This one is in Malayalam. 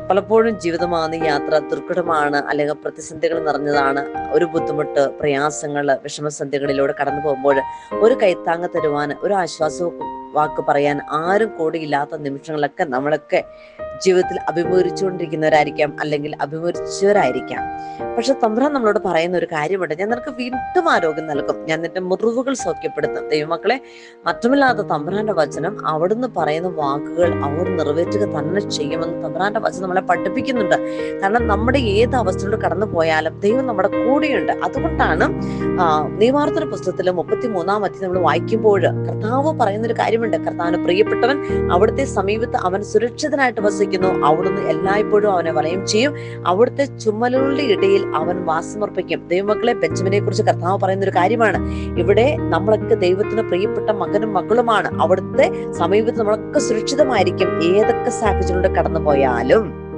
പലപ്പോഴും ജീവിതമാകുന്ന യാത്ര ദുർഘടമാണ്, അല്ലെങ്കിൽ പ്രതിസന്ധികൾ നിറഞ്ഞതാണ്. ഒരു ബുദ്ധിമുട്ട്, പ്രയാസങ്ങൾ, വിഷമസന്ധികളിലൂടെ കടന്നു പോകുമ്പോൾ ഒരു കൈത്താങ്ങ് തരുവാൻ, ഒരു ആശ്വാസ വാക്ക് പറയാൻ ആരും കൂടിയില്ലാത്ത നിമിഷങ്ങളൊക്കെ നമ്മളൊക്കെ ജീവിതത്തിൽ അഭിമുഖീകരിച്ചുകൊണ്ടിരിക്കുന്നവരായിരിക്കാം, അല്ലെങ്കിൽ അഭിമുഖീകരിച്ചവരായിരിക്കാം. പക്ഷെ തമ്പുരാൻ നമ്മളോട് പറയുന്ന ഒരു കാര്യമുണ്ട്: ഞാൻ നിനക്ക് വീണ്ടും ആരോഗ്യം നൽകും, ഞാൻ നിന്റെ മുറിവുകൾ സൗഖ്യപ്പെടുത്തും. ദൈവമക്കളെ, മറ്റുമില്ലാത്ത തമ്പുരാന്റെ വചനം, അവിടുന്ന് പറയുന്ന വാക്കുകൾ അവിടെ നിറവേറ്റുക തന്നെ ചെയ്യുമെന്ന് തമ്പുരാന്റെ വചനം നമ്മളെ പഠിപ്പിക്കുന്നുണ്ട്. കാരണം നമ്മുടെ ഏത് അവസ്ഥയിലൂടെ കടന്നു പോയാലും ദൈവം നമ്മുടെ കൂടെയുണ്ട്. അതുകൊണ്ടാണ് നിയമാവർത്തന പുസ്തകത്തിലെ 33-ാം അധ്യായം നമ്മൾ വായിക്കുമ്പോൾ കർത്താവ് പറയുന്നൊരു കാര്യമുണ്ട്: കർത്താവിന് പ്രിയപ്പെട്ടവൻ അവിടുത്തെ സമീപത്ത് അവൻ സുരക്ഷിതനായിട്ട് വസിക്കുന്നു, അവിടുന്ന് എല്ലായ്പ്പോഴും അവനെ വലയം ചെയ്യും, അവിടുത്തെ ചുമലുകളുടെ ഇടയിൽ അവൻ വാസമർപ്പിക്കും. ദൈവമക്കളെ, ബെഞ്ചമിനെ കുറിച്ച് കർത്താവ് പറയുന്ന ഒരു കാര്യമാണ്. ഇവിടെ നമ്മളൊക്കെ ദൈവത്തിന് പ്രിയപ്പെട്ട മകനും മക്കളുമാണ്. അവിടുത്തെ സമീപത്ത് നമ്മളൊക്കെ സുരക്ഷിതമായിരിക്കും, ഏതൊക്കെ സാഹചര്യങ്ങളിലൂടെ കടന്നു പോയാലും.